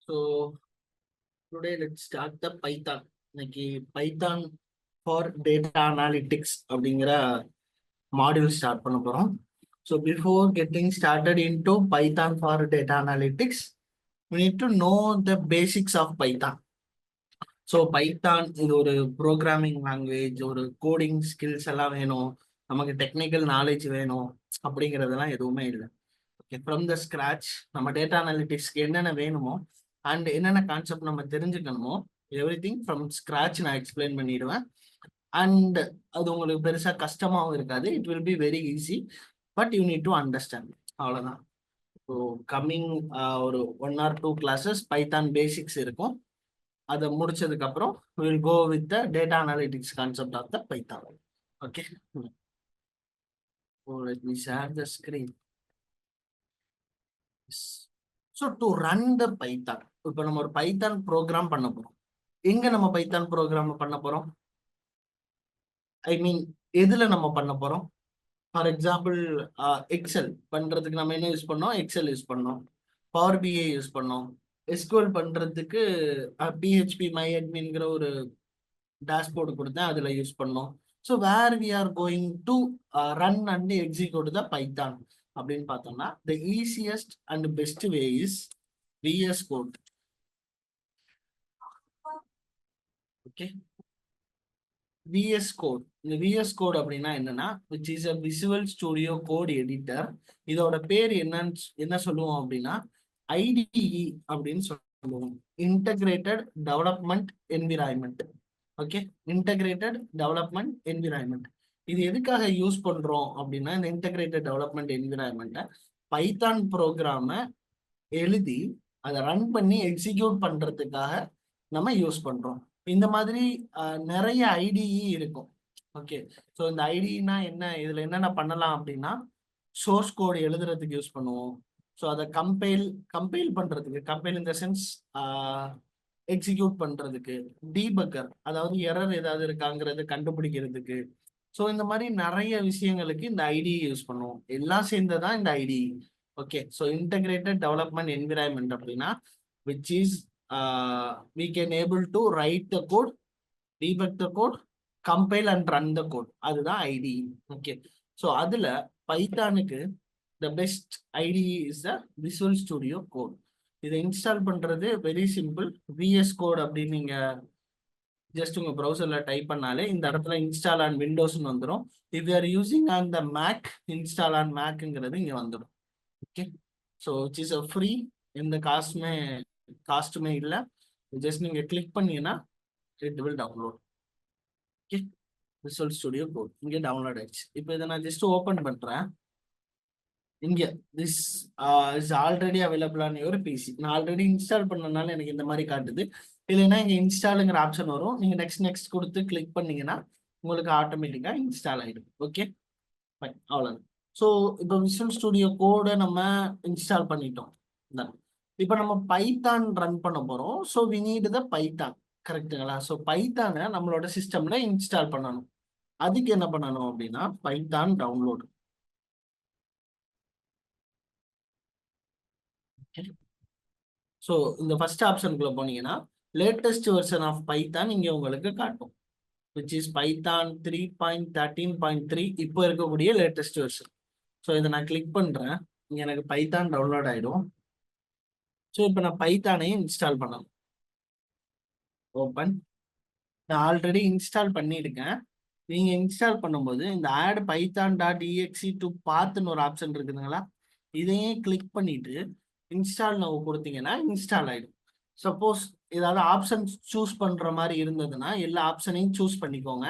So today let's start the Python. இன்னைக்கு Python for data analytics அப்படிங்கிற module start பண்ண போறோம். So before getting started into Python for data analytics, we need to know the basics of Python. So Python இது ஒரு programming language, ஒரு coding skills எல்லாம் வேணும், நமக்கு டெக்னிக்கல் நாலேஜ் வேணும் அப்படிங்கிறதெல்லாம் எதுவுமே இல்லை. ஓகே, ஃப்ரம் த ஸ்க்ராச் நம்ம டேட்டா அனாலிட்டிக்ஸ்க்கு என்னென்ன வேணுமோ அண்ட் என்னென்ன கான்செப்ட் நம்ம தெரிஞ்சுக்கணுமோ எவ்ரி திங் ஃப்ரம் ஸ்க்ராச் நான் எக்ஸ்பிளைன் பண்ணிடுவேன். அண்ட் அது உங்களுக்கு பெருசாக கஷ்டமாகவும் இருக்காது. It will be very easy, but you need to understand. அவ்வளோதான். ஸோ கம்மிங் ஒரு 1 or 2 கிளாஸஸ் பைத்தான் பேசிக்ஸ் இருக்கும். அதை முடிச்சதுக்கு அப்புறம் will go with the data analytics concept of the Python. Okay, let me share the screen. So to run the Python, இப்போ நம்ம ஒரு Python program பண்ண போறோம். எங்க நம்ம பைத்தான் ப்ரோக்ராம் பண்ண போறோம்? ஐ மீன் எதுல நம்ம பண்ண போறோம்? ஃபார் எக்ஸாம்பிள் எக்ஸல் பண்றதுக்கு நம்ம என்ன யூஸ் பண்ணோம்? எக்ஸல் யூஸ் பண்ணோம். பவர் பிஐ யூஸ் பண்ணோம். எஸ்கியூஎல் பண்றதுக்கு பிஹெச்பி மை அட்மின்ங்கிற ஒரு டேஷ்போர்டு கொடுத்தேன், அதுல யூஸ் பண்ணோம். So where we are going to run and execute the Python அப்படின்னு பார்த்தோம்னா, the easiest and best way is VS Code. Okay, VS Code. இந்த விஎஸ் கோட் அப்படின்னா என்னன்னா, which is a Visual studio Code editor. இதோட பேர் என்ன சொல்லுவோம் அப்படின்னா, ஐடிஇ அப்படின்னு சொல்லுவோம், integrated development environment. Okay, integrated development environment. இது எதுக்காக யூஸ் பண்றோம் அப்படின்னா, இந்த இன்டகிரேட்டட் டெவலப்மெண்ட் என்விரான்மெண்ட்டை பைத்தான் ப்ரோக்ராமை எழுதி அதை ரன் பண்ணி எக்ஸிக்யூட் பண்றதுக்காக நம்ம யூஸ் பண்றோம். இந்த மாதிரி நிறைய ஐடிஇ இருக்கும். ஓகே, ஸோ இந்த ஐடினா என்ன, இதுல என்னென்ன பண்ணலாம் அப்படின்னா, சோர்ஸ் கோடு எழுதுறதுக்கு யூஸ் பண்ணுவோம். ஸோ அதை கம்பைல் பண்றதுக்கு, compile in the sense execute பண்றதுக்கு, டீபக்கர் அதாவது எரர் ஏதாவது இருக்காங்கிறது கண்டுபிடிக்கிறதுக்கு. ஸோ இந்த மாதிரி நிறைய விஷயங்களுக்கு இந்த ஐடியை யூஸ் பண்ணுவோம். எல்லாம் சேர்ந்ததான் இந்த ID. Okay, so integrated development environment அப்படின்னா which is we can able to write the code, debug the code, compile and run the code. அதுதான் ஐடி. ஓகே, ஸோ அதுல பைத்தானுக்கு the best IDE is the Visual Studio Code. இதை install பண்றது very simple. Vs code அப்படின்னு நீங்க just உங்க ப்ரௌசர்ல type பண்ணாலே இந்த இடத்துல இன்ஸ்டால் ஆன் விண்டோஸ்ன்னு வந்துடும். If you are using on the Mac, install on மேக்ங்கிறது இங்க வந்துடும். Okay, so it is a free, எந்த காஸ்ட்டுமே இல்லை. ஜஸ்ட் நீங்க கிளிக் பண்ணீங்கன்னா it will download. Okay, Visual studio Code இங்கே டவுன்லோட் ஆயிடுச்சு. இப்போ இதை நான் ஜஸ்ட் ஓப்பன் பண்றேன். இங்க this is already available on your PC. நான் ஆல்ரெடி இன்ஸ்டால் பண்ணனால எனக்கு இந்த மாதிரி காட்டுது. இல்லைன்னா இங்க இன்ஸ்டாலுங்கிற ஆப்ஷன் வரும். நீங்க நெக்ஸ்ட் கொடுத்து கிளிக் பண்ணீங்கன்னா உங்களுக்கு ஆட்டோமேட்டிக்கா இன்ஸ்டால் ஆயிடும். ஓகே, ஃபைன், அவ்வளவுதான். ஸோ இப்போ விசுவல் ஸ்டுடியோ கோடை நம்ம இன்ஸ்டால் பண்ணிட்டோம். இப்போ நம்ம பைத்தான் ரன் பண்ண போறோம். So we need the Python, கரெக்டுங்களா? ஸோ பைத்தானை நம்மளோட சிஸ்டம்ல இன்ஸ்டால் பண்ணணும். அதுக்கு என்ன பண்ணணும் அப்படின்னா, பைத்தான் டவுன்லோடு. ஸோ இந்த ஃபர்ஸ்ட் ஆப்ஷனுக்குள்ள போனீங்கன்னா லேட்டஸ்ட் வெர்ஷன் ஆஃப் பைத்தான் இங்கே உங்களுக்கு காட்டும், விச் இஸ் பைத்தான் 3.13.3, இப்போ இருக்கக்கூடிய லேட்டஸ்ட் வெர்ஷன். ஸோ இதை நான் கிளிக் பண்ணுறேன், இங்கே எனக்கு பைத்தான் டவுன்லோட் ஆகிடும். ஸோ இப்போ நான் பைத்தானையும் இன்ஸ்டால் பண்ணணும். ஓப்பன். நான் ஆல்ரெடி இன்ஸ்டால் பண்ணியிருக்கேன். நீங்கள் இன்ஸ்டால் பண்ணும்போது இந்த ஆட் python.exe to pathன்னு ஒரு ஆப்ஷன் இருக்குதுங்களா, இதையும் கிளிக் பண்ணிட்டு இன்ஸ்டால் நவ் கொடுத்தீங்கன்னா இன்ஸ்டால் ஆகிடும். சப்போஸ் ஏதாவது ஆப்ஷன் சூஸ் பண்ற மாதிரி இருந்ததுன்னா எல்லா ஆப்ஷனையும் சூஸ் பண்ணிக்கோங்க.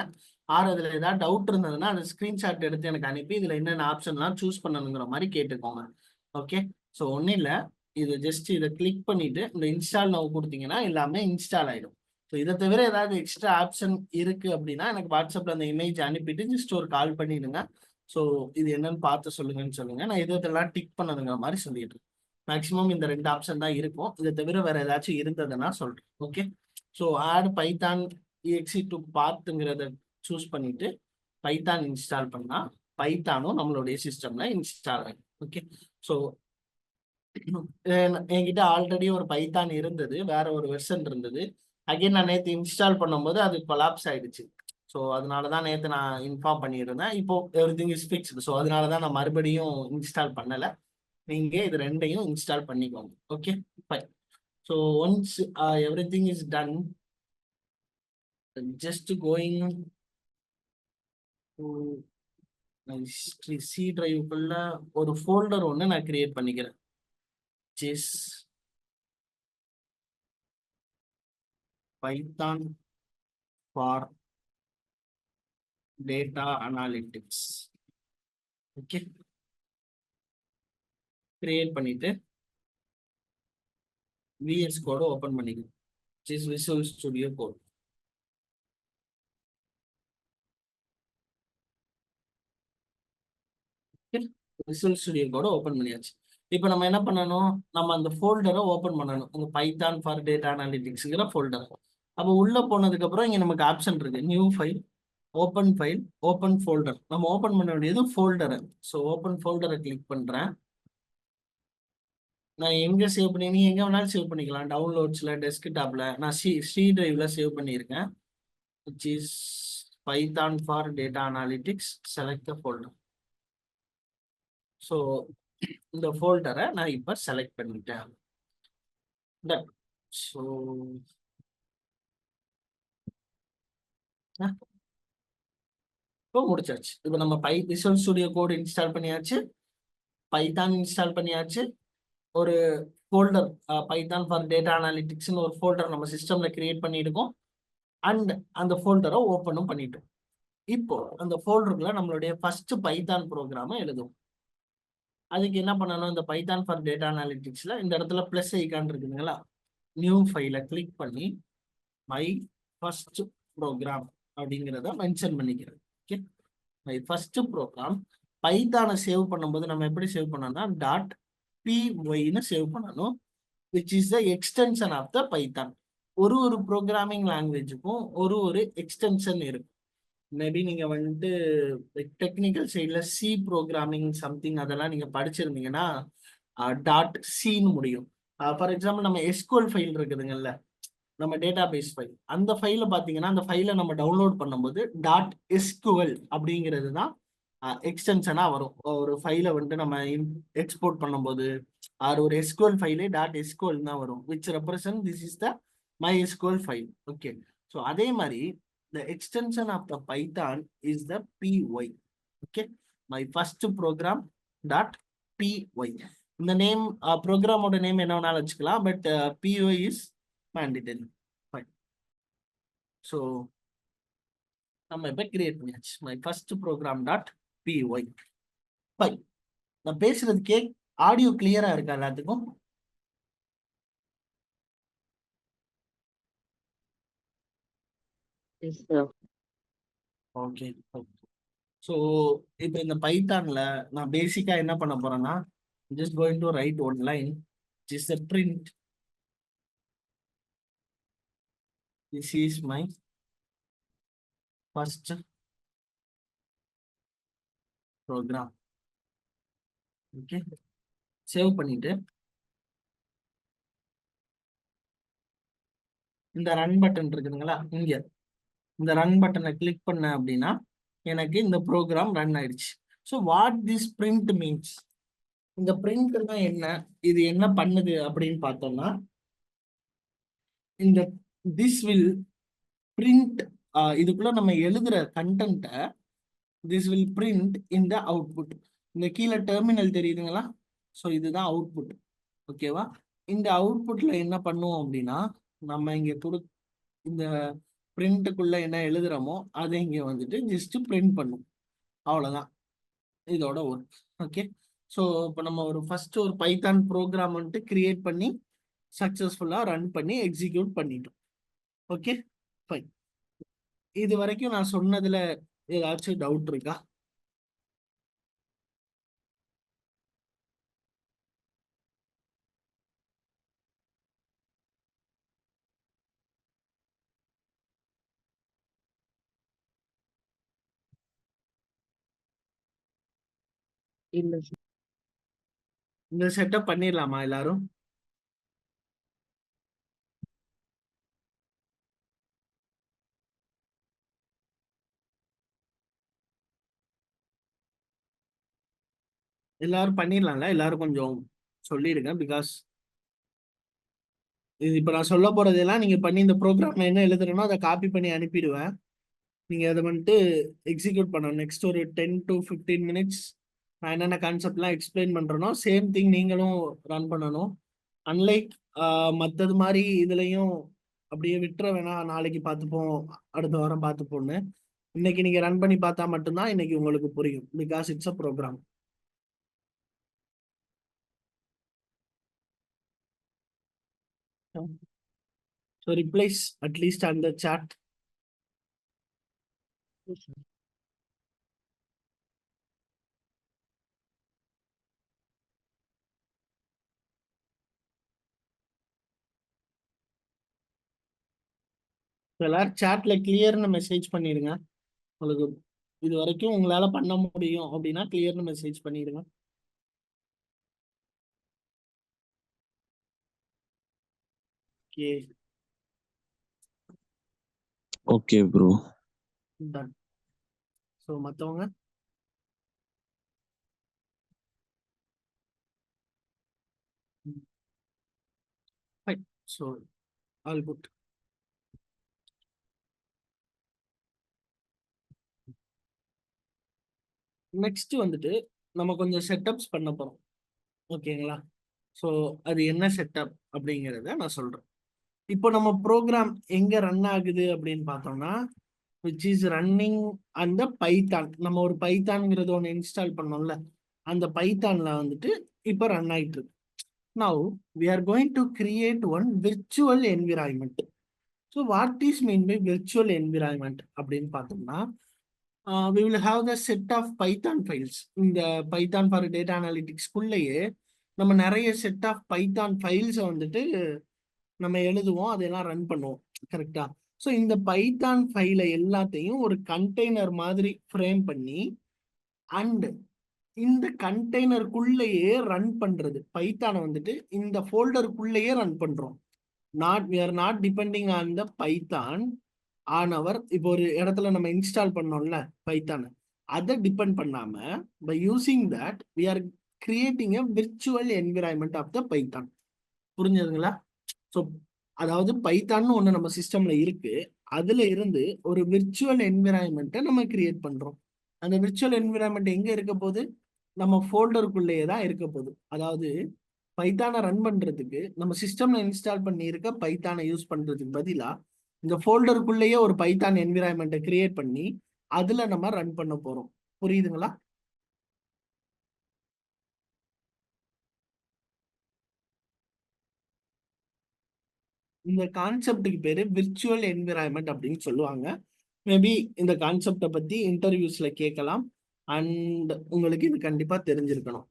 ஆர் அதுல ஏதாவது டவுட் இருந்ததுன்னா அந்த ஸ்கிரீன்ஷாட் எடுத்து எனக்கு அனுப்பி இதுல என்னென்ன ஆப்ஷன்லாம் சூஸ் பண்ணணுங்கிற மாதிரி கேட்டுக்கோங்க. ஓகே, ஸோ ஒன்றும் இல்லை, இது ஜஸ்ட் இதை கிளிக் பண்ணிட்டு இந்த இன்ஸ்டால் நவ் கொடுத்தீங்கன்னா எல்லாமே இன்ஸ்டால் ஆகிடும். ஸோ இதை தவிர ஏதாவது எக்ஸ்ட்ரா ஆப்ஷன் இருக்கு அப்படின்னா எனக்கு வாட்ஸ்அப்ல அந்த இமேஜ் அனுப்பிட்டு ஜஸ்ட் ஒரு கால் பண்ணிடுங்க. ஸோ இது என்னன்னு பார்த்து சொல்லுங்கன்னு சொல்லுங்க. நான் இதெல்லாம் டிக் பண்ணதுங்கிற மாதிரி சொல்லிட்டு மேக்ஸிமம் இந்த 2 ஆப்ஷன் தான் இருக்கும். இதை தவிர வேற ஏதாச்சும் இருந்ததுன்னா சொல்றேன். Okay, so add Python exe to pathங்கிறத சூஸ் பண்ணிட்டு பைத்தான் இன்ஸ்டால் பண்ணா பைத்தானும் நம்மளுடைய சிஸ்டம்ல இன்ஸ்டால் ஆகும். ஓகே, ஸோ என்கிட்ட ஆல்ரெடி ஒரு பைத்தான் இருந்தது, வேற ஒரு வெர்ஷன் இருந்தது. அகைன் நான் நேற்று இன்ஸ்டால் பண்ணும்போது அது கொலாப்ஸ் ஆயிடுச்சு. ஸோ அதனால தான் நேற்று நான் இன்ஃபார்ம் பண்ணியிருந்தேன். இப்போ every thing is fixed. So அதனால தான் நான் மறுபடியும் இன்ஸ்டால் பண்ணலை. நீங்க இது ரெண்டையும் இன்ஸ்டால் பண்ணிக்கோங்க. Okay, fine. So once everything is done, just going to C டிரைவுக்குள்ள ஒரு ஃபோல்டர் ஒன்று நான் கிரியேட் பண்ணிக்கிறேன். Yes Python for data analytics. Okay, create பண்ணிட்டு விஎஸ் கோட ஓபன் பண்ணிக்கணும். Yes visual studio code. Visual studio கோட ஓபன் பண்ணியாச்சு. இப்போ நம்ம என்ன பண்ணணும், நம்ம அந்த ஃபோல்டரை ஓபன் பண்ணணும், அந்த பைத்தான் ஃபார் டேட்டா அனாலிட்டிக்ஸ்ங்கிற ஃபோல்டர். அப்போ உள்ள போனதுக்கு அப்புறம் இங்க நமக்கு ஆப்ஷன் இருக்கு, new file, open file, open folder. நம்ம ஓபன் பண்ண வேண்டியது ஃபோல்டரை. ஸோ ஓபன் ஃபோல்டரை கிளிக் பண்றேன். நான் எங்க சேவ் பண்ணி, நீ எங்க வேணாலும் சேவ் பண்ணிக்கலாம். டவுன்லோட்ஸ்ல, டெஸ்க்டாப்ல. நான் சி டிரைவ்ல சேவ் பண்ணியிருக்கேன். Which is Python for data analytics. Select the folder. So இந்த ஃபோல்டரை நான் இப்போ செலக்ட் பண்ணிட்டேன். டன். ஸோ இப்போ முடிச்சாச்சு. இப்போ நம்ம விசுவல் ஸ்டுடியோ கோட் இன்ஸ்டால் பண்ணியாச்சு, பைத்தான் இன்ஸ்டால் பண்ணியாச்சு, ஒரு ஃபோல்டர் பைத்தான் ஃபார் டேட்டா அனாலிட்டிக்ஸ்னு ஒரு ஃபோல்டர் நம்ம சிஸ்டம்ல கிரியேட் பண்ணியிருக்கோம். அண்ட் அந்த ஃபோல்டரை ஓப்பனும் பண்ணிட்டோம். இப்போ அந்த ஃபோல்டருக்குள்ள நம்மளுடைய ஃபர்ஸ்ட் பைத்தான் ப்ரோக்ராமை எழுதுவோம். அதுக்கு என்ன பண்ணணும், இந்த பைத்தான் ஃபார் டேட்டா அனாலிட்டிக்ஸ்ல இந்த இடத்துல பிளஸ் ஐக்கான் இருக்குதுங்களா, நியூ ஃபைலை கிளிக் பண்ணி மை ஃபர்ஸ்ட் ப்ரோக்ராம் அப்படிங்கிறத மென்ஷன் பண்ணிக்கிறது. Okay, my first program. பைத்தானை சேவ் பண்ணும்போது நம்ம எப்படி சேவ் பண்ணோம்னா டாட் pyன்னு சேவ் பண்ணணும், which is the extension of the Python. ஒரு ப்ரோக்ராமிங் லாங்குவேஜுக்கும் ஒரு எக்ஸ்டென்ஷன் இருக்கு. மேபி நீங்க வந்துட்டு டெக்னிக்கல் சைட்ல சி ப்ரோக்ராமிங் சம்திங் அதெல்லாம் நீங்க படிச்சிருந்தீங்கன்னா டாட் சின்னு முடியும். ஃபார் எக்ஸாம்பிள் நம்ம எஸ்குஎல் ஃபைல் இருக்குதுங்கல்ல, நம்ம டேட்டா பேஸ் ஃபைல், அந்த ஃபைல பாத்தீங்கன்னா அந்த ஃபைலை நம்ம டவுன்லோட் பண்ணும்போது டாட் எஸ்குஎல் அப்படிங்கிறது தான் எக்ஸ்டென்ஷனா வரும். ஒரு ஃபைலை வந்துட்டு நம்ம எக்ஸ்போர்ட் பண்ணும்போது அது ஒரு எஸ்குஎல் ஃபைலே டாட் எஸ்குஎல் தான் வரும், which represent this is the my SQL file. Okay, so அதே மாதிரி the extension of the Python is the py. Okay, my first program dot py. இந்த நேம் ப்ரோக்ராமோட நேம் என்ன வேணாலும் வச்சுக்கலாம், but py is mandatory. Fine. So நம்ம இப்போ create பண்ணியாச்சு my first program dot py. Fine. நான் பேசுறது ஆடியோ கிளியரா இருக்கா எல்லாத்துக்கும்? ஓகே. ஸோ இப்போ இந்த பைத்தான்ல நான் பேசிக்கா என்ன பண்ண போறேன்னா, just going to write one line, just print this is my first program. Okay, save பண்ணிட்டு இந்த ரன் பட்டன் இருக்குதுங்களா, இங்க இந்த ரன் பட்டனை கிளிக் பண்ண அப்படின்னா எனக்கு இந்த ப்ரோக்ராம் ரன் ஆயிடுச்சு. So what this print means, இந்த பிரிண்ட்னா என்ன, இது என்ன பண்ணுது அப்படின்னு பார்த்தோம்னா, இந்த திஸ் வில் பிரிண்ட், இதுக்குள்ள நம்ம எழுதுற கண்டென்ட்டை this will print in the output. இந்த கீழே டெர்மினல் தெரியுதுங்களா, ஸோ இதுதான் அவுட்புட். ஓகேவா, இந்த அவுட்புட்ல என்ன பண்ணுவோம் அப்படின்னா, நம்ம இங்க இந்த பிரிண்ட்டுக்குள்ள என்ன எழுதுறோமோ அதை இங்க வந்துட்டு ஜஸ்ட் பிரிண்ட் பண்ணும், அவ்வளவுதான் இதோட ஒர்க். ஓகே, ஸோ இப்போ நம்ம ஒரு பைத்தான் ப்ரோக்ராம் வந்துட்டு கிரியேட் பண்ணி சக்சஸ்ஃபுல்லா ரன் பண்ணி எக்ஸிக்யூட் பண்ணிட்டோம். Okay, fine. இது வரைக்கும் நான் சொன்னதுல ஏதாச்சும் டவுட் இருக்கா? இல்ல இந்த செட்டப் பண்ணிடலாமா எல்லாரும்? எல்லாரும் பண்ணிடலாம்ல? எல்லாரும் கொஞ்சம் சொல்லிடுங்க. பிகாஸ் இது இப்ப நான் சொல்ல போறதெல்லாம் நீங்க பண்ணி இந்த ப்ரோக்ராம் என்ன எழுதுறேனோ அதை காப்பி பண்ணி அனுப்பிடுவேன். நீங்க அதை வந்துட்டு எக்ஸிக்யூட் பண்ணணும். நெக்ஸ்ட் ஒரு 10 to 15 minutes நான் என்னென்ன கான்செப்ட்லாம் எக்ஸ்பிளைன் பண்றேனோ சேம் திங் நீங்களும் ரன் பண்ணணும். அன்லைக் மற்றது மாதிரி இதுலயும் அப்படியே விட்டுற வேணாம், நாளைக்கு பார்த்துப்போம், அடுத்த வாரம் பார்த்துப்போன்னு. இன்னைக்கு நீங்க ரன் பண்ணி பார்த்தா மட்டும்தான் இன்னைக்கு உங்களுக்கு புரியும். Because it's a program. So replies at least அந்த சாட். எல்லாரும் சாட்ல கிளியர்னு மெசேஜ் பண்ணிடுங்க. உங்களுக்கு இது வரைக்கும் உங்களால பண்ண முடியும் அப்படின்னா கிளியர்னு மெசேஜ் பண்ணிடுங்க. Okay, okay bro. Done. So மற்றவங்க fine. So all good. Next வந்துட்டு நம்ம கொஞ்சம் செட்டப்ஸ் பண்ண போறோம். ஓகேங்களா? ஸோ அது என்ன செட்டப் அப்படிங்கிறத நான் சொல்றேன். இப்போ நம்ம ப்ரோக்ராம் எங்க ரன் ஆகுது அப்படின்னு பார்த்தோம்னா, விச் இஸ் ரன்னிங் அந்த பைத்தான். நம்ம ஒரு பைத்தான்ங்கிறது ஒன்று இன்ஸ்டால் பண்ணோம்ல, அந்த பைத்தான்ல வந்துட்டு இப்போ ரன் ஆயிட்டு இருக்கு. Now we are going to create one virtual environment. So what is mean by virtual environment அப்படின்னு பார்த்தோம்னா, we will have the set of Python files. இந்த பைத்தான் ஃபார் டேட்டா அனாலிட்டிக்ஸ்குள்ளேயே நம்ம நிறைய செட் ஆஃப் பைத்தான் ஃபைல்ஸை வந்துட்டு நம்ம எழுதுவோம், அதெல்லாம் ரன் பண்ணுவோம். கரெக்டா? ஸோ இந்த பைத்தான் ஃபைலை எல்லாத்தையும் ஒரு கண்டெய்னர் மாதிரி ஃப்ரேம் பண்ணி அண்ட் இந்த கண்டெய்னருக்குள்ளேயே ரன் பண்றது. பைத்தானை வந்துட்டு இந்த ஃபோல்டருக்குள்ளேயே ரன் பண்றோம். we are not depending on the Python on our. இப்போ ஒரு இடத்துல நம்ம இன்ஸ்டால் பண்ணோம்ல பைத்தான், அதை டிபெண்ட் பண்ணாம by using that we are creating a virtual environment of the Python. புரிஞ்சதுங்களா? ஸோ அதாவது பைத்தான்னு ஒன்று நம்ம சிஸ்டம்ல இருக்கு, அதுல இருந்து ஒரு விர்ச்சுவல் என்விரான்மெண்ட்டை நம்ம கிரியேட் பண்றோம். அந்த விர்ச்சுவல் என்விரான்மெண்ட் எங்க இருக்க போகுது? நம்ம ஃபோல்டருக்குள்ளேயே தான் இருக்க போகுது. அதாவது பைத்தானை ரன் பண்றதுக்கு நம்ம சிஸ்டம்ல இன்ஸ்டால் பண்ணி இருக்க பைத்தானை யூஸ் பண்றதுக்கு பதிலா இந்த ஃபோல்டருக்குள்ளேயே ஒரு பைத்தான் என்விரான்மெண்ட்டை கிரியேட் பண்ணி அதுல நம்ம ரன் பண்ண போறோம். புரியுதுங்களா? இந்த கான்செப்டுக்கு பேரு விர்ச்சுவல் என்விரான்மெண்ட் அப்படின்னு சொல்லுவாங்க. மேபி இந்த கான்செப்டை பத்தி இன்டர்வியூஸ்ல கேட்கலாம் அண்ட் உங்களுக்கு இது கண்டிப்பா தெரிஞ்சிருக்கணும்.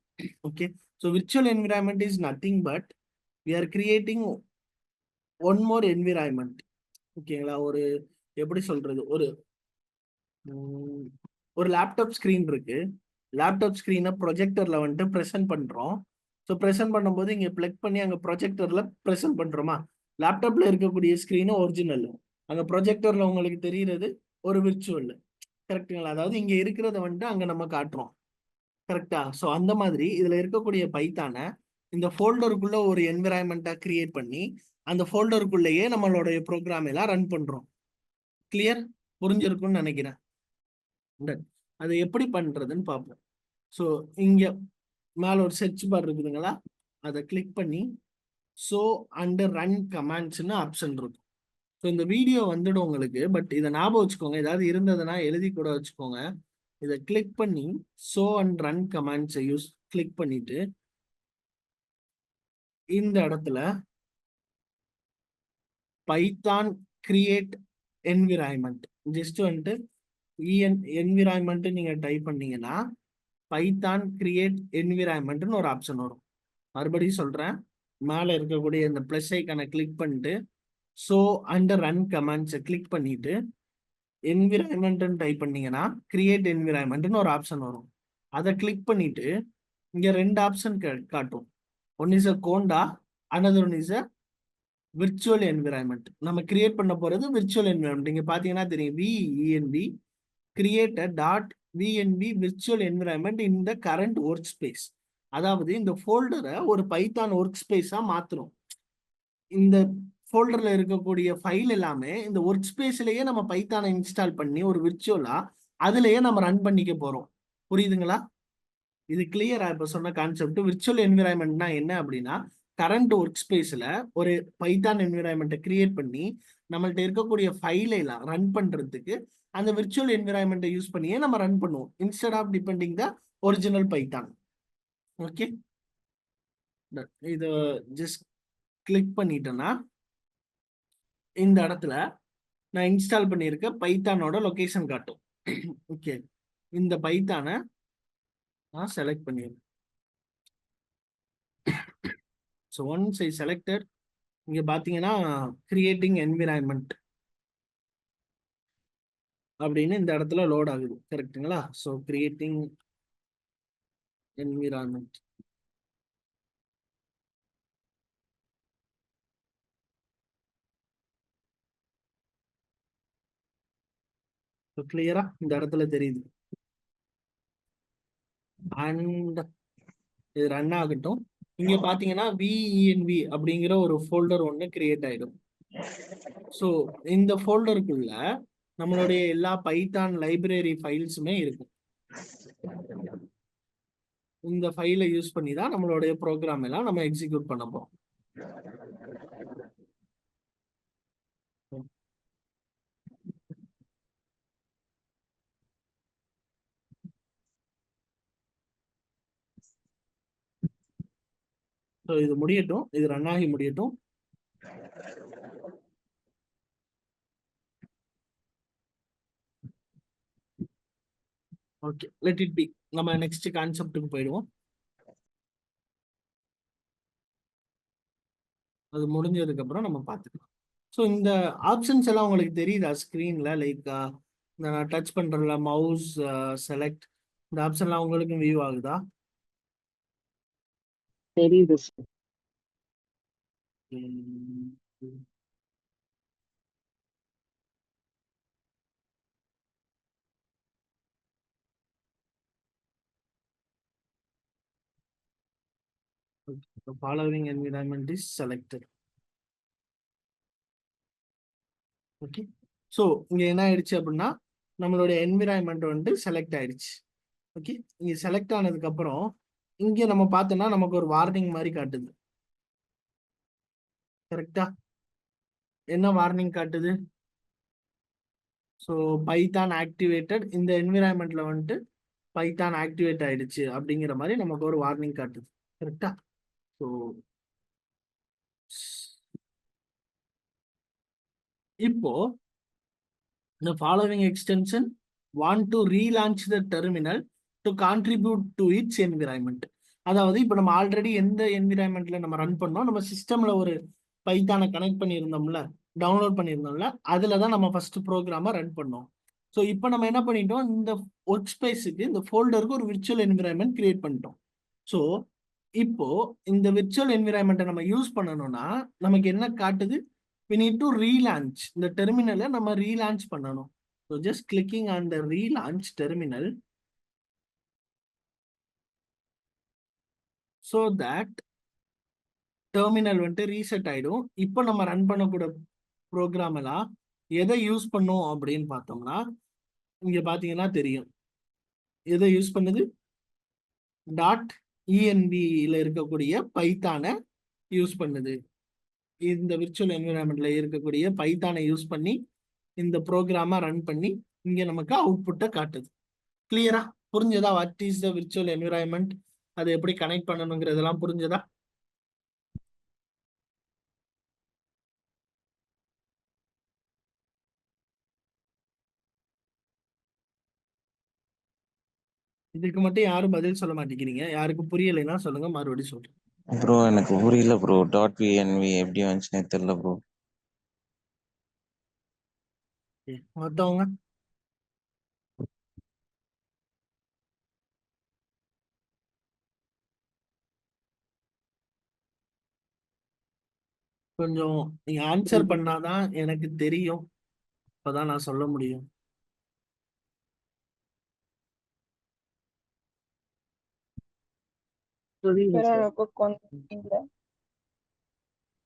Okay, so virtual environment is nothing but we are creating one more environment. ஓகேங்களா? ஒரு எப்படி சொல்றது, ஒரு லேப்டாப் ஸ்க்ரீன் இருக்கு. லேப்டாப் ஸ்க்ரீனை ப்ரொஜெக்டர்ல வந்துட்டு ப்ரெசென்ட் பண்றோம். ஸோ ப்ரெசென்ட் பண்ணும்போது இங்க பிளக் பண்ணி அங்க ப்ரொஜெக்டர்ல ப்ரெசென்ட் பண்றோமா? லேப்டாப்ல இருக்கக்கூடிய ஸ்க்ரீனு ஒரிஜினல், அங்க ப்ரொஜெக்டர்ல உங்களுக்கு தெரியுறது ஒரு விர்ச்சுவல். கரெக்டுங்களா? அதாவது இங்க இருக்கிறத வந்துட்டு அங்க நம்ம காட்டுறோம். கரெக்டா? ஸோ அந்த மாதிரி இதுல இருக்கக்கூடிய பைத்தானை இந்த ஃபோல்டருக்குள்ள ஒரு என்விரான்மெண்ட்டா கிரியேட் பண்ணி அந்த ஃபோல்டருக்குள்ளேயே நம்மளுடைய ப்ரோக்ராம் எல்லாம் ரன் பண்றோம். கிளியர்? புரிஞ்சிருக்கும்னு நினைக்கிறேன். அதை எப்படி பண்றதுன்னு பார்ப்போம். ஸோ இங்க மேல ஒரு சர்ச் பார் இருக்குதுங்களா, அதை கிளிக் பண்ணி ஸோ அண்ட் ரன் கமாண்ட்ஸ்னு ஆப்ஷன் இருக்கும். ஸோ இந்த வீடியோ வந்துடும் உங்களுக்கு, பட் இதை ஞாபகம் வச்சுக்கோங்க. ஏதாவது இருந்ததுன்னா எழுதி கூட வச்சுக்கோங்க. இதை கிளிக் பண்ணி ஷோ அண்ட் ரன் கமாண்ட்ஸை கிளிக் பண்ணிட்டு இந்த இடத்துல பைத்தான் கிரியேட் என்விரான்மெண்ட் ஜஸ்ட் வந்துட்டு என்விரான்மெண்ட் நீங்க டைப் பண்ணீங்கன்னா பைத்தான் கிரியேட் என்விரான்மெண்ட்னு ஒரு ஆப்ஷன் வரும். மறுபடியும் சொல்றேன், மேல இருக்கக்கூடிய இந்த பிளஸ் ஐக்கானை கிளிக் பண்ணிட்டு ஷோ அண்ட் ரன் கமாண்ட்ஸை கிளிக் பண்ணிட்டு என்விரான்மெண்ட்னு டைப் பண்ணீங்கன்னா கிரியேட் என்விரான்மெண்ட்னு ஒரு ஆப்ஷன் வரும். அதை கிளிக் பண்ணிட்டு இங்க ரெண்டு ஆப்ஷன் காட்டும். One is a conda, another one is a virtual environment. நம்ம கிரியேட் பண்ண போறது விர்ச்சுவல் என்விரான்மெண்ட். இங்க பாத்தீங்கன்னா தெரியும், venv create a dot venv virtual environment in the current workspace. அதாவது இந்த ஃபோல்டரை ஒரு பைத்தான் ஒர்க் ஸ்பேஸா மாத்துறோம். இந்த ஃபோல்டர்ல இருக்கக்கூடிய ஃபைல் எல்லாமே இந்த ஒர்க் ஸ்பேஸ்லயே நம்ம பைத்தானை இன்ஸ்டால் பண்ணி ஒரு விர்ச்சுவலா அதுலயே நம்ம ரன் பண்ணிக்க போறோம். புரியுதுங்களா? இது கிளியரா? இப்ப சொன்ன கான்செப்ட் விர்ச்சுவல் என்விரான்மெண்ட்னா என்ன அப்படின்னா, கரண்ட் ஒர்க் ஸ்பேஸ்ல ஒரு பைத்தான் என்விரான்மெண்ட்டை கிரியேட் பண்ணி நம்மள்ட்ட இருக்கக்கூடிய ஃபைலை எல்லாம் ரன் பண்றதுக்கு அந்த விர்ச்சுவல் என்விரான்மெண்ட்டை யூஸ் பண்ணியே நம்ம ரன் பண்ணுவோம், instead of depending the original Python. Okay, இதை ஜஸ்ட் கிளிக் பண்ணிட்டேன்னா இந்த இடத்துல நான் இன்ஸ்டால் பண்ணியிருக்க பைத்தானோட லொகேஷன் காட்டும். ஓகே, இந்த பைத்தானை நான் செலக்ட் பண்ணிடுறேன். ஸோ ஒன்ஸ் ஐ செலக்டட், இங்க பாத்தீங்கன்னா கிரியேட்டிங் என்விரான்மெண்ட் அப்படின்னு இந்த இடத்துல லோட் ஆகுது. கரெக்ட்டுங்களா? So creating environment. கிளியரா இந்த இடத்துல தெரியுது. அண்ட் இது ரன் ஆகட்டும். இங்க பாத்தீங்கன்னா விஇஎன்வி அப்படிங்கிற ஒரு ஃபோல்டர் ஒன்று கிரியேட் ஆயிடும். ஸோ இந்த ஃபோல்டருக்குள்ள நம்மளுடைய எல்லா பைத்தான் லைப்ரரி ஃபைல்ஸுமே இருக்கும். இந்த ஃபைலை யூஸ் பண்ணி தான் நம்மளுடைய ப்ரோக்ராம் எல்லாம் நம்ம எக்ஸிக்யூட் பண்ண போறோம். ஸோ இது முடியட்டும், இது ரன் ஆகி முடியட்டும். Okay, let it be. நம்ம நெக்ஸ்ட் கான்செப்ட்டுக்கு போயிடுவோம். அது முடிஞ்சதுக்கு அப்புறம் நம்ம பார்த்துக்கலாம். ஸோ இந்த ஆப்ஷன்ஸ் எல்லாம் உங்களுக்கு தெரியுதா ஸ்க்ரீன்ல? லைக் இந்த நான் டச் பண்றேன்ல, மவுஸ் செலக்ட், இந்த ஆப்ஷன்லாம் உங்களுக்கு வியூ ஆகுதா? தெரியுது sir. The following environment is selected. Okay, so இங்க என்ன ஆயிடுச்சு அப்படின்னா நம்மளுடைய என்விரான்மெண்ட் வந்து செலக்ட் ஆயிடுச்சு. ஓகே, இங்க செலக்ட் ஆனதுக்கு அப்புறம் இங்க நம்ம பார்த்தோம்னா நமக்கு ஒரு வார்னிங் மாதிரி காட்டுது. கரெக்டா? என்ன வார்னிங் காட்டுது? ஸோ பைத்தான் ஆக்டிவேட்டட், இந்த என்விரான்மெண்ட்ல வந்துட்டு பைத்தான் ஆக்டிவேட் ஆயிடுச்சு அப்படிங்கிற மாதிரி நமக்கு ஒரு வார்னிங் காட்டுது. கரெக்டா? ஸோ இப்போ the following extension want to relaunch the terminal to contribute to its environment. அதாவது இப்போ நம்ம ஆல்ரெடி எந்த என்விரான்மெண்ட்ல நம்ம ரன் பண்ணோம், நம்ம சிஸ்டம்ல ஒரு பைத்தானை கனெக்ட் பண்ணியிருந்தோம்ல, டவுன்லோட் பண்ணியிருந்தோம்ல, அதுல தான் நம்ம ஃபர்ஸ்ட் ப்ரோக்ராமை ரன் பண்ணோம். ஸோ இப்போ நம்ம என்ன பண்ணிட்டோம், இந்த ஒர்க் ஸ்பேஸுக்கு இந்த ஃபோல்டருக்கு ஒரு விர்ச்சுவல் என்விரான்மெண்ட் கிரியேட் பண்ணிட்டோம். ஸோ இப்போ இந்த விர்ச்சுவல் என்விரான்மெண்ட்டை நம்ம யூஸ் பண்ணணும்னா நமக்கு என்ன காட்டுது? we need to relaunch இந்த டெர்மினலை நம்ம ரீலான்ச் பண்ணணும். So just clicking on the relaunch terminal so that terminal வந்துட்டு ரீசெட் ஆயிடும். இப்போ நம்ம ரன் பண்ணக்கூடிய ப்ரோக்ராம் எல்லாம் எதை யூஸ் பண்ணும் அப்படின்னு பார்த்தோம்னா இங்க பாத்தீங்கன்னா தெரியும் எதை யூஸ் பண்ணுது. டாட் இஎன்பியில் இருக்கக்கூடிய பைத்தானை யூஸ் பண்ணுது. இந்த விர்ச்சுவல் என்விரான்மெண்ட்ல இருக்கக்கூடிய பைத்தானை யூஸ் பண்ணி இந்த ப்ரோக்ராமை ரன் பண்ணி இங்க நமக்கு அவுட்புட்டை காட்டுது. கிளியரா புரிஞ்சதா? What is the virtual environment, அதை எப்படி கனெக்ட் பண்ணணுங்கிறதெல்லாம் புரிஞ்சதா? இதுக்கு மட்டும் யாரும் பதில் சொல்ல மாட்டேங்கிறீங்க. யாருக்கும் புரியலைன்னா சொல்லுங்க, மறுபடியும் சொல்றேன். ப்ரோ எனக்கு புரியல ப்ரோ. டாட் விஎன்வி எப்படி வந்துச்சுன்னே தெரியல ப்ரோ. மத்தவங்க கொஞ்சம் நீங்க ஆன்சர் பண்ணாதான் எனக்கு தெரியும், அப்பதான் நான் சொல்ல முடியும். புரியுது சார் சார். எனக்கு கொஞ்சம் இல்ல.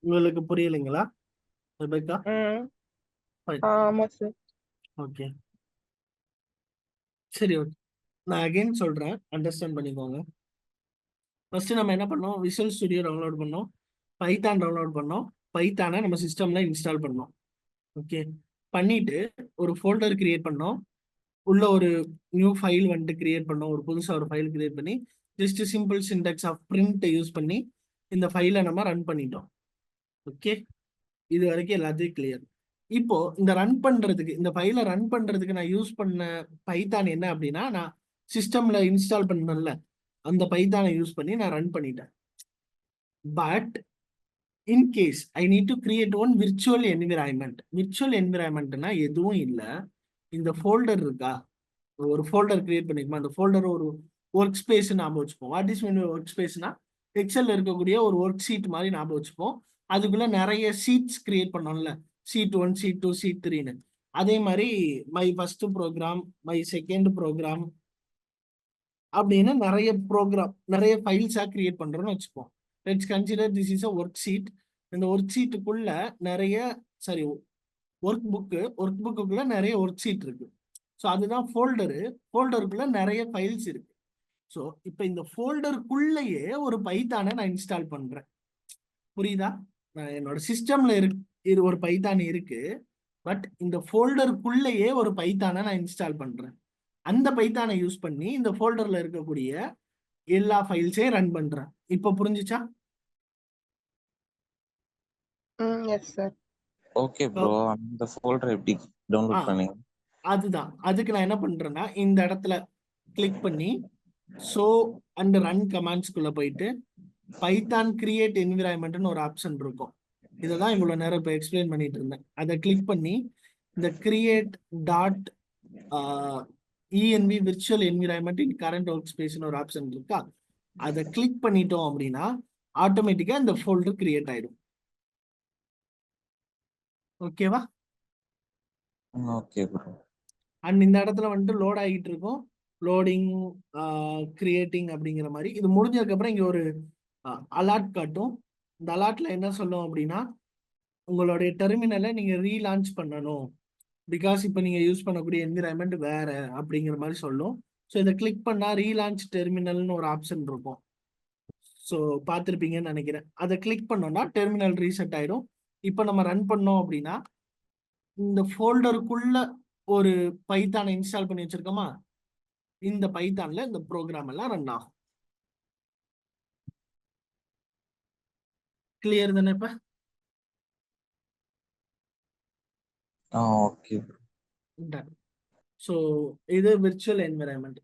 உங்களுக்கு புரியலைங்களா ரெபேக்கா? ம் ஃபைன். ஆமா சார். ஓகே, சரி, ஓகே. நான் அகைன் சொல்றேன், அண்டர்ஸ்டாண்ட் பண்ணிக்கோங்க. ஃபர்ஸ்ட் நம்ம என்ன பண்ணோம், விஷுவல் ஸ்டுடியோ டவுன்லோட் பண்ணோம், பைத்தான் டவுன்லோட் பண்ணோம், பைத்தானை நம்ம சிஸ்டம்ல இன்ஸ்டால் பண்ணோம். ஓகே, பண்ணிட்டு ஒரு ஃபோல்டர் கிரியேட் பண்ணோம், உள்ள ஒரு நியூ ஃபைல் வந்துட்டு கிரியேட் பண்ணோம், ஒரு புதுசா ஒரு ஃபைல் கிரியேட் பண்ணி just simple syntax of print use பண்ணி இந்த ஃபைலை நம்ம ரன் பண்ணிட்டோம். ஓகே, இது வரைக்கும் எல்லாத்தையும் கிளியர். இப்போ இந்த ரன் பண்றதுக்கு, இந்த ஃபைலை ரன் பண்றதுக்கு நான் யூஸ் பண்ண பைத்தான் என்ன அப்படின்னா, நான் சிஸ்டம்ல இன்ஸ்டால் பண்ணல அந்த பைத்தானை யூஸ் பண்ணி நான் ரன் பண்ணிட்டேன். But in case I need to create one virtual environment. Virtual என்விரான்மெண்ட்னா எதுவும் இல்லை, இந்த ஃபோல்டர் இருக்கா, ஒரு ஃபோல்டர் கிரியேட் பண்ணிருக்கோம், அந்த ஃபோல்டர் ஒரு ஒர்க் ஸ்பேஸ் ஞாபகம் வச்சுப்போம். வாட் இஸ் மீன் ஒர்க் ஸ்பேஸ்னா, எக்ஸல்ல இருக்கக்கூடிய ஒரு ஒர்க் ஷீட் மாதிரி ஞாபகம் வச்சுப்போம். அதுக்குள்ள நிறைய ஷீட்ஸ் கிரியேட் பண்ணோம்ல, ஷீட் 1, ஷீட் 2, ஷீட் 3ன்னு. அதே மாதிரி my first program, my second program அப்படின்னு நிறைய ப்ரோக்ராம், நிறைய ஃபைல்ஸா கிரியேட் பண்றோம்னு வச்சுப்போம். Let's consider this is a worksheet. இந்த ஒர்க் ஷீட்டுக்குள்ள நிறைய, சரி, ஒர்க் புக்குக்குள்ள நிறைய ஒர்க் ஷீட் இருக்கு. ஸோ அதுதான் ஃபோல்டரு. ஃபோல்டருக்குள்ள நிறைய ஃபைல்ஸ் இருக்கு. ஸோ இப்போ இந்த ஃபோல்டருக்குள்ளேயே ஒரு பைத்தானை நான் இன்ஸ்டால் பண்றேன். புரியுதா? நான் என்னோட சிஸ்டம்ல இது ஒரு பைத்தான் இருக்கு, பட் இந்த ஃபோல்டருக்குள்ளேயே ஒரு பைத்தானை நான் இன்ஸ்டால் பண்றேன். அந்த பைத்தானை யூஸ் பண்ணி இந்த ஃபோல்டர்ல இருக்கக்கூடிய எல்லா ஃபைல்ஸையும் ரன் பண்றேன். இப்போ புரிஞ்சுச்சா? Yes sir. ஓகே ப்ரோ, அந்த ஃபோல்டர் எப்படி ஆ டவுன்லோட் பண்ணீங்க? அதுதான், அதுக்கு நான் என்ன பண்றேன்னா, இந்த இடத்துல கிளிக் பண்ணி ஷோ அண்ட் ரன் கமாண்ட்ஸ்குள்ள போயிட்டு பைத்தான் கிரியேட் என்விரான்மெண்ட்னு ஒரு ஆப்ஷன் இருக்கும். இதை தான் இவ்வளவு நேரம் இப்போ எக்ஸ்பிளைன் பண்ணிட்டு இருந்தேன். அதை கிளிக் பண்ணி இந்த create dot env virtual environment in current ஒர்க் ஸ்பேஸ்னு ஒரு ஆப்ஷன் இருக்கா, அதை கிளிக் பண்ணிட்டோம் அப்படின்னா ஆட்டோமேட்டிக்கா இந்த ஃபோல்டர் கிரியேட் ஆயிடும். ஓகேவா? Okay bro. அண்ட் இந்த இடத்துல வந்துட்டு லோட் ஆகிட்டு இருக்கும், லோடிங், கிரியேட்டிங் அப்படிங்கிற மாதிரி. இது முடிஞ்சதுக்கு அப்புறம் இங்க ஒரு அலர்ட் காட்டும். இந்த அலர்ட்ல என்ன சொல்லும் அப்படின்னா, உங்களுடைய டெர்மினலை நீங்க ரீலான்ச் பண்ணணும், பிகாஸ் இப்போ நீங்க யூஸ் பண்ணக்கூடிய என்விரான்மெண்ட் வேற அப்படிங்கிற மாதிரி சொல்லும். ஸோ இதை கிளிக் பண்ணா ரீலான்ச் டெர்மினல்னு ஒரு ஆப்ஷன் இருக்கும். ஸோ பார்த்துருப்பீங்கன்னு நினைக்கிறேன். அதை கிளிக் பண்ணோம்னா டெர்மினல் ரீசெட் ஆயிடும். இப்போ நம்ம ரன் பண்ணோம் அப்படின்னா இந்த ஃபோல்டருக்குள்ள ஒரு பைத்தானை இன்ஸ்டால் பண்ணி வச்சிருக்கோமா, இந்த பைத்தான்ல இந்த ப்ரோக்ராம் எல்லாம் ரன் ஆகும். கிளியர் தானே இப்ப? Okay bro. டன். ஸோ இது விர்ச்சுவல் என்விரான்மெண்ட்.